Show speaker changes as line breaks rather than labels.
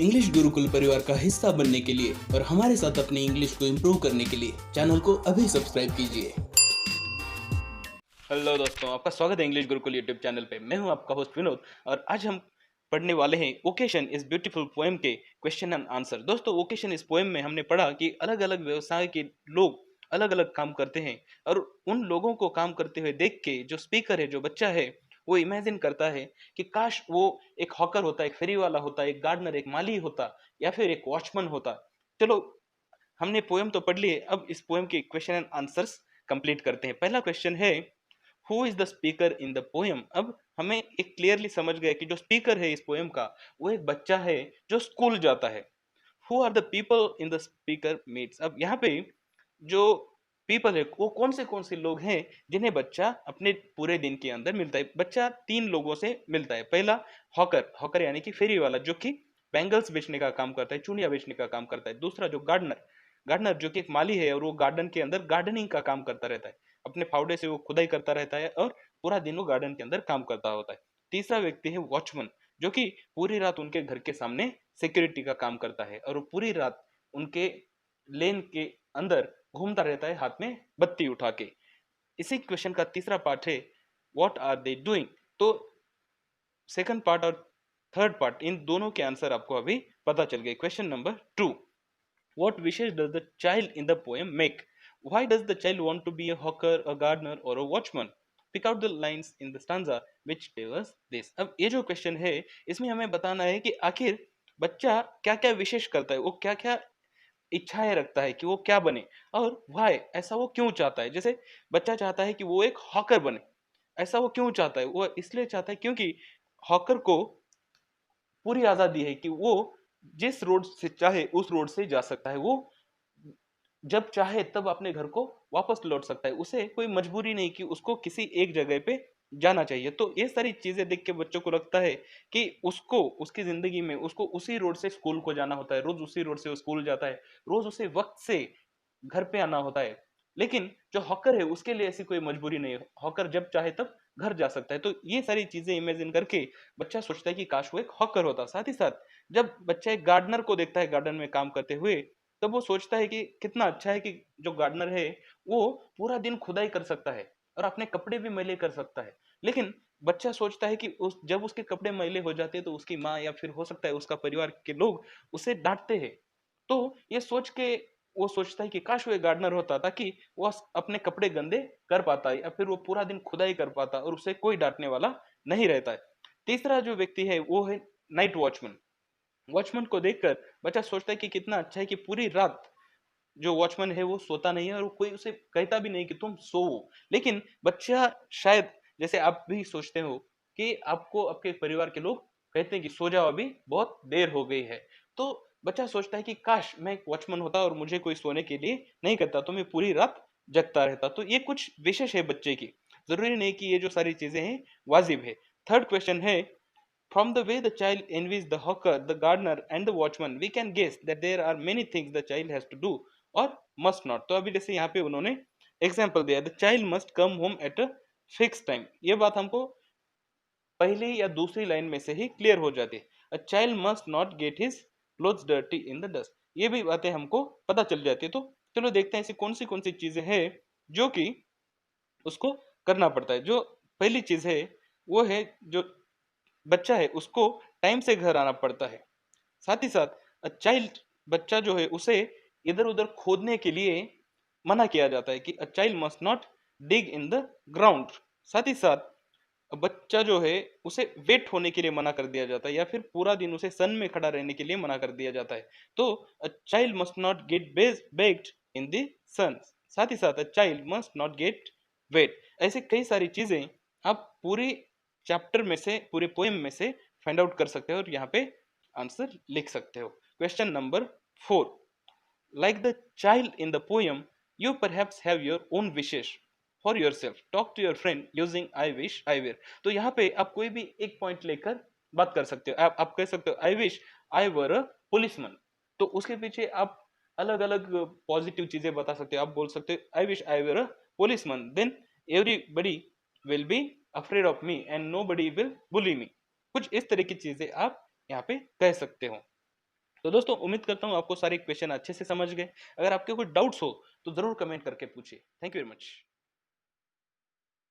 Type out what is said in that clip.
English Gurukul परिवार का हिस्सा बनने के लिए और हमारे साथ अपनी इंग्लिश को इम्प्रूव करने के लिए चैनल को अभी सब्सक्राइब कीजिए। हेलो दोस्तों, आपका स्वागत है इंग्लिश गुरुकुल यूट्यूब चैनल पे। मैं हूं आपका होस्ट विनोद और आज हम पढ़ने वाले हैं ओकेशन इस ब्यूटीफुल पोएम के क्वेश्चन एंड आंसर। दोस्तों, ओकेशन इस पोएम में हमने पढ़ा कि अलग अलग व्यवसाय के लोग अलग अलग काम करते हैं और उन लोगों को काम करते हुए देख के जो स्पीकर है, जो बच्चा है, वो इमेजिन करता है कि काश वो एक हॉकर होता, एक फेरी वाला होता, एक गार्डनर, एक माली होता या फिर एक वॉचमैन होता। चलो, हमने पोएम तो पढ़ ली है, अब इस पोएम के क्वेश्चन एंड आंसर्स कंप्लीट करते हैं। पहला क्वेश्चन है, who is the speaker in the poem. अब हमें एक क्लियरली समझ गया कि जो स्पीकर है इस पोएम का, वो एक बच्चा है जो स्कूल जाता है। Who are the people in the speaker meets. अब यहाँ पे जो पीपल है वो कौन से लोग हैं जिन्हें बच्चा अपने पूरे दिन के अंदर मिलता है। बच्चा तीन लोगों से मिलता है। पहला हॉकर, हॉकर यानी कि फेरी वाला, जो कि बैंगल्स बेचने का काम करता है, चूड़ियां बेचने का काम करता है। दूसरा जो गार्डनर, गार्डनर जो कि एक माली है और वो गार्डन के अंदर गार्डनिंग का काम करता रहता है। अपने फावड़े से वो खुदाई करता रहता है और पूरा दिन वो गार्डन के अंदर काम करता होता है। तीसरा व्यक्ति है वॉचमैन, जो कि पूरी रात उनके घर के सामने सिक्योरिटी का काम करता है और वो पूरी रात उनके लेन के अंदर घूमता रहता है हाथ में बत्ती उठा के। इसी क्वेश्चन का तीसरा पार्ट है, व्हाट आर दे डूइंग। तो सेकंड पार्ट और थर्ड पार्ट, इन दोनों के आंसर आपको अभी पता चल गए। Question number 2, what wishes does the child in the poem make? Why does the child want to be a hawker, a gardener or a watchman? Pick out the lines in the stanza which tell us this. अब ये जो question है, इसमें हमें बताना है कि आखिर बच्चा क्या क्या विशेष करता है, वो क्या क्या इच्छाएं रखता है कि वो क्या बने, और वाई, ऐसा वो क्यों चाहता है। जैसे बच्चा चाहता है कि वो एक हॉकर बने, ऐसा वो क्यों चाहता है? वो इसलिए चाहता है क्योंकि हॉकर को पूरी आजादी है कि वो जिस रोड से चाहे उस रोड से जा सकता है। वो जब चाहे तब अपने घर को वापस लौट सकता है। उसे कोई मजबूरी नहीं कि उसको किसी एक जगह पे जाना चाहिए। तो ये सारी चीजें देख के बच्चों को लगता है कि उसको उसकी जिंदगी में उसको उसी रोड से स्कूल को जाना होता है, रोज उसी रोड से वो स्कूल जाता है, रोज उसे वक्त से घर पे आना होता है। लेकिन जो हॉकर है उसके लिए ऐसी कोई मजबूरी नहीं है, हॉकर जब चाहे तब घर जा सकता है। तो ये सारी चीजें इमेजिन करके बच्चा सोचता है कि काश वो एक हॉकर होता। साथ ही साथ जब बच्चा एक गार्डनर को देखता है गार्डन में काम करते हुए, तब वो सोचता है कि कितना अच्छा है कि जो गार्डनर है वो पूरा दिन खुदाई कर सकता है और अपने कपड़े भी मैले कर सकता है। लेकिन बच्चा सोचता है कि उस जब उसके कपड़े मैले हो जाते हैं तो उसकी माँ या फिर हो सकता है उसका परिवार के लोग उसे डांटते हैं। तो ये सोच के वो सोचता है कि काश वो एक गार्डनर होता ताकि वो अपने कपड़े गंदे कर पाता है या फिर वो पूरा दिन खुदाई कर पाता और उसे कोई डांटने वाला नहीं रहता है। तीसरा जो व्यक्ति है वो है नाइट वॉचमैन। वॉचमैन को देखकर बच्चा सोचता है कि कितना अच्छा है कि पूरी रात जो वॉचमैन है वो सोता नहीं है और कोई उसे कहता भी नहीं कि तुम सोओ। लेकिन बच्चा शायद, जैसे आप भी सोचते हो कि आपको आपके परिवार के लोग कहते हैं कि सो जाओ, अभी बहुत देर हो गई है, तो बच्चा सोचता है कि काश मैं एक वॉचमैन होता और मुझे कोई सोने के लिए नहीं कहता तो मैं पूरी रात जगता रहता। तो ये कुछ विशेष है बच्चे की, जरूरी नहीं कि ये जो सारी चीजें हैं वाजिब है। थर्ड क्वेश्चन है, from the way the child envies the hawker, the gardener and the watchman, we can guess that there are many things the child has to do or must not। तो अभी जैसे यहाँ पे उन्होंने example दिया, the child must come home at a fix time. ये बात हमको पहली या दूसरी लाइन में से ही क्लियर हो जाती है। अ child must not get his clothes dirty in the dust. ये भी बातें हमको पता चल जाती है। तो चलो देखते हैं ऐसी कौन सी चीजें हैं जो कि उसको करना पड़ता है। जो पहली चीज है वो है, जो बच्चा है उसको टाइम से घर आना पड़ता है। साथ ही साथ चाइल्ड, बच्चा जो है उसे इधर उधर खोदने के लिए मना किया जाता है कि अ child must not dig in the ground. साथ ही साथ बच्चा जो है उसे वेट होने के लिए मना कर दिया जाता है या फिर पूरा दिन उसे सन में खड़ा रहने के लिए मना कर दिया जाता है। तो a child must not get baked in the sun. साथ ही साथ a child must not get wet. ऐसे कई सारी चीजें आप पूरी चैप्टर में से, पूरे पोएम में से फाइंड आउट कर सकते हो और यहाँ पे आंसर लिख सकते हो। Question number 4, like the child in the poem, you perhaps have your own wishes for yourself. Talk to your friend using I wish I were। तो यहाँ पे आप कोई भी एक पॉइंट लेकर बात कर सकते हो। आप कह सकते हो I wish I were a policeman. तो उसके पीछे आप अलग अलग पॉजिटिव चीजें बता सकते हो। आप बोल सकते हो I wish I were a policeman, then everybody will be afraid of me and nobody will bully me. कुछ इस तरह की चीजें आप यहाँ पे कह सकते हो। तो दोस्तों उम्मीद करता हूँ आपको सारे क्वेश्चन अच्छे से समझ गए। अगर आपके कोई डाउट्स हो तो ज़रूर कमेंट करके पूछिए। Thank you very much.